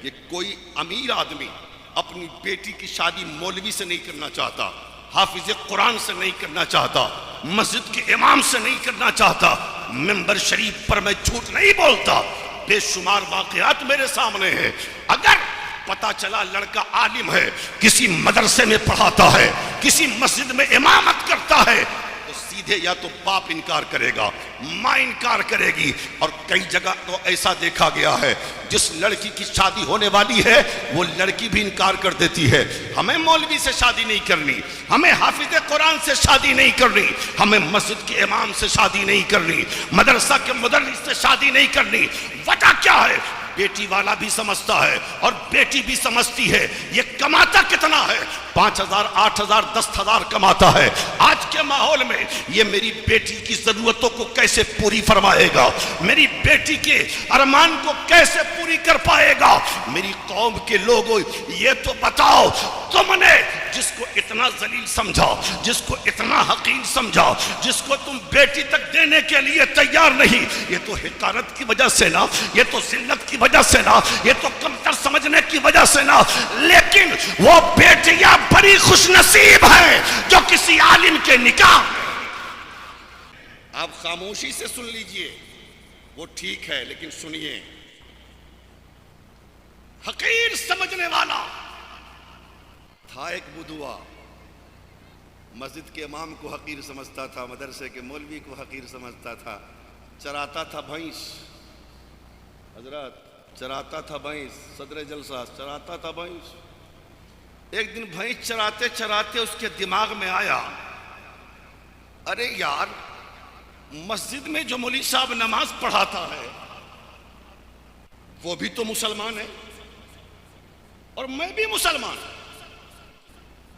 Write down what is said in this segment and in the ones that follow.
کہ کوئی امیر آدمی اپنی بیٹی کی شادی مولوی سے نہیں کرنا چاہتا، حافظ قرآن سے نہیں کرنا چاہتا، مسجد کے امام سے نہیں کرنا چاہتا۔ منبر شریف پر میں جھوٹ نہیں بولتا، بے شمار واقعات میرے سامنے ہیں۔ اگر پتا چلا لڑکا عالم ہے، کسی مدرسے میں پڑھاتا ہے، کسی مسجد میں امامت کرتا ہے، تو سیدھے یا تو باپ انکار کرے گا، ماں انکار کرے گی، اور کئی جگہ تو ایسا دیکھا گیا ہے جس لڑکی کی شادی ہونے والی ہے وہ لڑکی بھی انکار کر دیتی ہے، ہمیں مولوی سے شادی نہیں کرنی، ہمیں حافظ قرآن سے شادی نہیں کرنی، ہمیں مسجد کے امام سے شادی نہیں کرنی، مدرسہ کے مدرس سے شادی نہیں کرنی۔ وجہ کیا ہے؟ بیٹی والا بھی سمجھتا ہے اور بیٹی بھی سمجھتی ہے یہ کماتا کتنا ہے، 5,000 8,000 10,000 کماتا ہے، آج کے ماحول میں یہ میری بیٹی کی ضرورتوں کو کیسے پوری فرمائے گا، میری بیٹی کے ارمان کو کیسے پوری کر پائے گا۔ میری قوم کے لوگوں یہ تو بتاؤ، تم نے جس کو اتنا ذلیل سمجھا، جس کو اتنا حقیر سمجھا، جس کو تم بیٹی تک دینے کے لیے تیار نہیں، یہ تو حقارت کی وجہ سے نا، یہ تو ذلت کی وجہ سے نا، یہ تو کمتر سمجھنے کی وجہ سے نا، لیکن وہ بیٹیاں بڑی خوش نصیب ہیں جو کسی عالم کے نکاح۔ آپ خاموشی سے سن لیجئے، وہ ٹھیک ہے لیکن سنیے، حقیر سمجھنے والا تھا ایک بدوا، مسجد کے امام کو حقیر سمجھتا تھا، مدرسے کے مولوی کو حقیر سمجھتا تھا، چراتا تھا بھینس، حضرات چراتا تھا بھینس، صدر جلسہ چراتا تھا بھینس۔ ایک دن بھینس چراتے چراتے اس کے دماغ میں آیا، ارے یار مسجد میں جو مولوی صاحب نماز پڑھاتا ہے وہ بھی تو مسلمان ہے اور میں بھی مسلمان ہوں،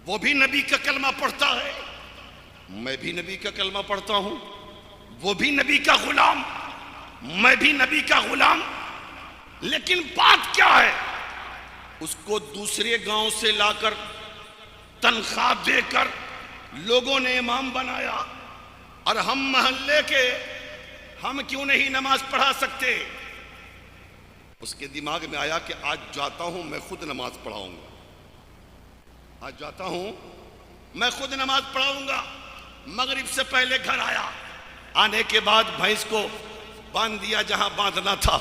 وہ بھی نبی کا کلمہ پڑھتا ہے، میں بھی نبی کا کلمہ پڑھتا ہوں، وہ بھی نبی کا غلام، میں بھی نبی کا غلام، لیکن بات کیا ہے؟ اس کو دوسرے گاؤں سے لا کر تنخواہ دے کر لوگوں نے امام بنایا، اور ہم محلے کے ہم کیوں نہیں نماز پڑھا سکتے؟ اس کے دماغ میں آیا کہ آج جاتا ہوں میں خود نماز پڑھاؤں گا، آج جاتا ہوں میں خود نماز پڑھاؤں گا۔ مغرب سے پہلے گھر آیا، آنے کے بعد بھینس کو باندھ دیا جہاں باندھنا تھا،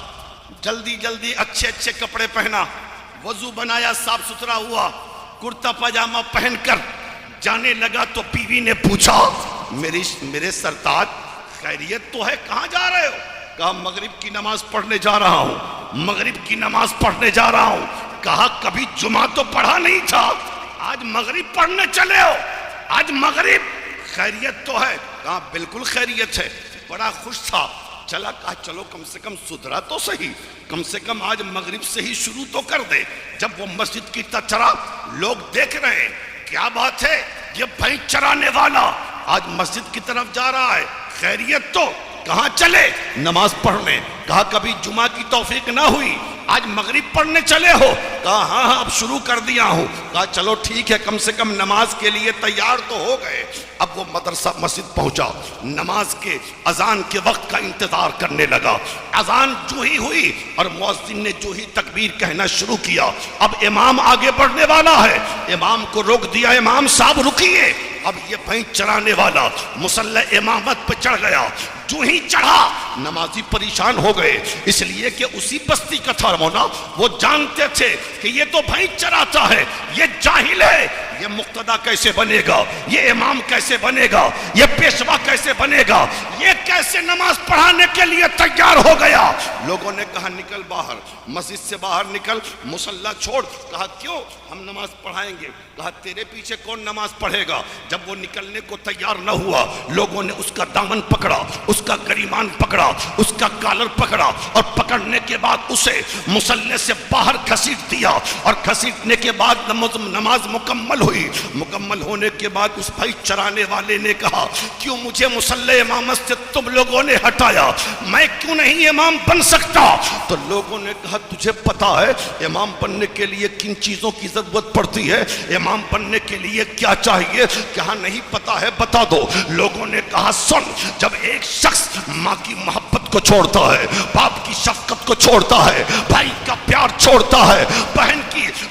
جلدی جلدی اچھے اچھے کپڑے پہنا، وضو بنایا، صاف ستھرا ہوا، کرتا پاجامہ پہن کر جانے لگا تو بیوی نے پوچھا، میرے سرتاج خیریت تو ہے، کہاں جا رہے ہو؟ کہا مغرب کی نماز پڑھنے جا رہا ہوں، مغرب کی نماز پڑھنے جا رہا ہوں۔ کہا کبھی جمعہ تو پڑھا نہیں تھا، آج مغرب پڑھنے چلے ہو، آج مغرب خیریت تو ہے؟ کہا بالکل خیریت ہے، بڑا خوش تھا، چلا، کہا چلو کم سے کم سدھرا تو صحیح، کم سے کم آج مغرب سے ہی شروع تو کر دے۔ جب وہ مسجد کی طرف چلا، لوگ دیکھ رہے ہیں، کیا بات ہے یہ بھینس چرانے والا آج مسجد کی طرف جا رہا ہے، خیریت تو؟ کہاں چلے؟ نماز پڑھنے۔ کہا کبھی جمعہ کی توفیق نہ ہوئی، آج مغرب پڑھنے چلے ہو؟ کہا ہاں اب شروع کر دیا ہوں۔ کہا چلو ٹھیک ہے، کم سے کم نماز کے لیے تیار تو ہو گئے۔ اب وہ مدرسہ مسجد پہنچا، نماز کے اذان کے وقت کا انتظار کرنے لگا۔ اذان جو ہی ہوئی اور مؤذن نے جو ہی تکبیر کہنا شروع کیا، اب امام آگے بڑھنے والا ہے، امام کو روک دیا، امام صاحب رکیے۔ اب یہ بھینس چرانے والا مصلی امامت پہ چڑھ گیا، جو ہی چڑھا نمازی پریشان ہو گئے، اس لیے کہ اسی بستی کا تھا مونا، وہ جانتے تھے کہ یہ تو بھینس چراتا ہے، یہ جاہل ہے، یہ مقتدی کیسے بنے گا، یہ امام کیسے بنے گا، یہ پیشوا کیسے بنے گا، یہ کیسے نماز پڑھانے کے لیے تیار ہو گیا۔ لوگوں نے کہا نکل باہر، مسجد سے باہر نکل، مصلی چھوڑ۔ کہا کیوں؟ ہم نماز پڑھائیں گے۔ کہا تیرے پیچھے کون نماز پڑھے گا؟ جب وہ نکلنے کو تیار نہ ہوا، لوگوں نے اس کا دامن پکڑا، اس کا گریبان پکڑا، اس کا کالر پکڑا، اور پکڑنے کے بعد اسے مصلی سے باہر گھسیٹ دیا، اور گھسیٹنے کے بعد نماز مکمل ہوئی۔ مکمل ہونے کے بعد اس بھائی چرانے والے نے کہا کیوں مجھے مصلی امامت سے تم لوگوں نے ہٹایا؟ میں کیوں نہیں امام بن سکتا؟ تو لوگوں نے کہا تجھے پتا ہے امام بننے کے لیے کن چیزوں کی ضرورت پڑتی ہے، امام بننے کے لیے کیا چاہیے؟ کہا نہیں پتا ہے، بتا دو۔ لوگوں نے کہا سن، جب ایک شخص ماں کی محبت محبت کو چھوڑتا ہے، باپ کی شفقت کو چھوڑتا ہے، بھائی کا پیار چھوڑتا ہے،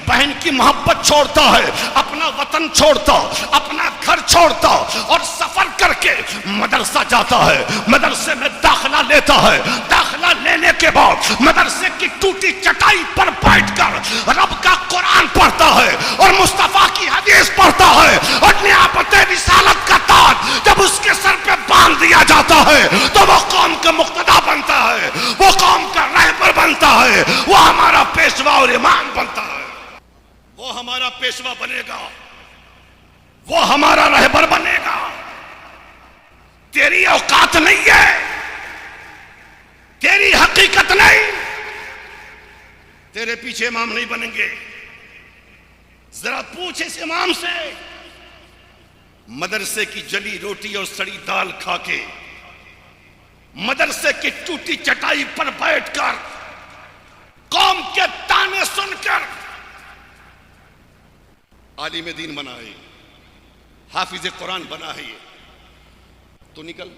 بہن کی محبت چھوڑتا ہے، اپنا وطن چھوڑتا، اپنا گھر چھوڑتا اور سفر کر کے مدرسہ جاتا ہے، مدرسے میں داخلہ لیتا ہے، داخلہ لینے کے بعد مدرسے کی ٹوٹی چٹائی پر بیٹھ کر رب کا قرآن پڑھتا ہے اور مصطفیٰ کی حدیث پڑھتا ہے، اور نیابت رسالت کا تاج جب اس کے سر پہ باندھ دیا جاتا ہے تو وہ قوم کا مقتدا بنتا ہے، وہ قوم کا رہبر بنتا ہے، وہ ہمارا پیشوا اور امام بنتا ہے، وہ ہمارا پیشوا بنے گا، وہ ہمارا رہبر بنے گا۔ تیری اوقات نہیں ہے، تیری حقیقت نہیں، تیرے پیچھے امام نہیں بنیں گے۔ ذرا پوچھ اس امام سے، مدرسے کی جلی روٹی اور سڑی دال کھا کے، مدرسے کی ٹوٹی چٹائی پر بیٹھ کر، قوم کے تانے سن کر عالم دین بنا ہے، حافظ قرآن بنا ہے، تو نکل۔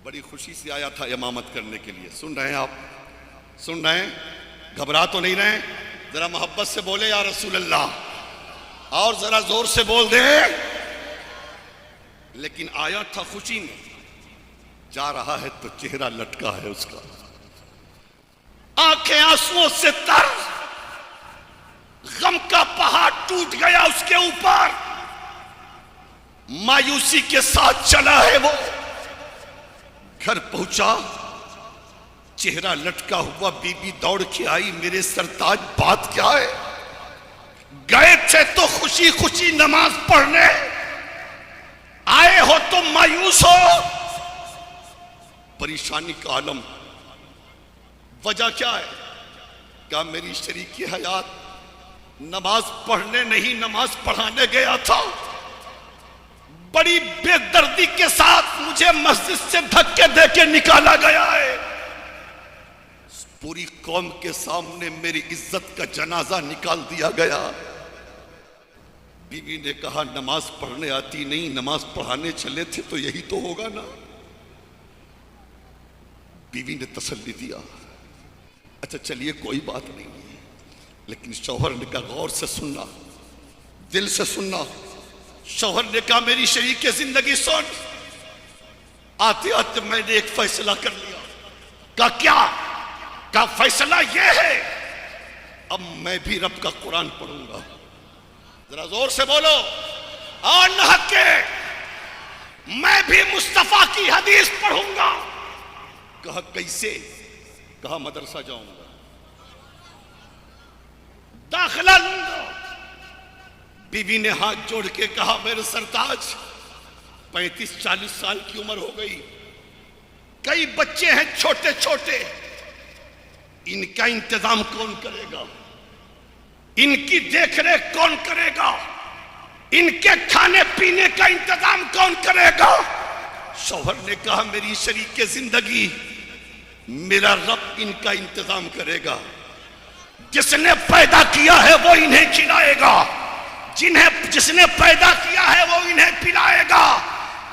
بڑی خوشی سے آیا تھا امامت کرنے کے لیے۔ سن رہے ہیں آپ؟ سن رہے ہیں؟ گھبرا تو نہیں رہے؟ ذرا محبت سے بولے یا رسول اللہ، اور ذرا زور سے بول دے۔ لیکن آیا تھا خوشی میں، جا رہا ہے تو چہرہ لٹکا ہے اس کا، آنکھیں آنسوؤں سے تر، غم کا پہاڑ ٹوٹ گیا اس کے اوپر، مایوسی کے ساتھ چلا ہے وہ۔ گھر پہنچا، چہرہ لٹکا ہوا، بی بی دوڑ کے آئی، میرے سرتاج بات کیا ہے؟ گئے تھے تو خوشی خوشی نماز پڑھنے، آئے ہو تو مایوس ہو، پریشانی کا عالم، وجہ کیا ہے؟ کہا میری شریک حیات نماز پڑھنے نہیں نماز پڑھانے گیا تھا، بڑی بے دردی کے ساتھ مجھے مسجد سے دھکے دے کے نکالا گیا ہے، پوری قوم کے سامنے میری عزت کا جنازہ نکال دیا گیا۔ بیوی نے کہا نماز پڑھنے آتی نہیں، نماز پڑھانے چلے تھے تو یہی تو ہوگا نا۔ بیوی نے تسلی دیا، اچھا چلیے کوئی بات نہیں، لیکن شوہر نے کہا غور سے سننا، دل سے سننا۔ شوہر نے کہا میری شریک زندگی سن، آتے آتے میں نے ایک فیصلہ کر لیا۔ کہا کیا؟ کہا فیصلہ یہ ہے، اب میں بھی رب کا قرآن پڑھوں گا۔ ذرا زور سے بولو، اور نہ ہٹ کے، میں بھی مصطفیٰ کی حدیث پڑھوں گا۔ کہا کیسے؟ کہا مدرسہ جاؤں گا، داخلہ لوں گا۔ بیوی نے ہاتھ جوڑ کے کہا میرے سرتاج 35-40 سال کی عمر ہو گئی، کئی بچے ہیں چھوٹے چھوٹے، ان کا انتظام کون کرے گا؟ ان کی دیکھ ریکھ کون کرے گا؟ ان کے کھانے پینے کا انتظام کون کرے گا؟ شوہر نے کہا میری شریک زندگی میرا رب ان کا انتظام کرے گا، جس نے پیدا کیا ہے وہ انہیں کھلائے گا، جس نے پیدا کیا ہے وہ انہیں پلائے گا۔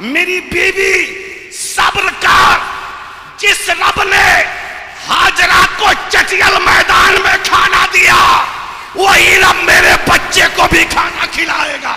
میری بیوی صبر کر، جس رب نے ہاجرہ کو چٹیل میدان میں کھانا دیا وہی رب میرے بچے کو بھی کھانا کھلائے گا۔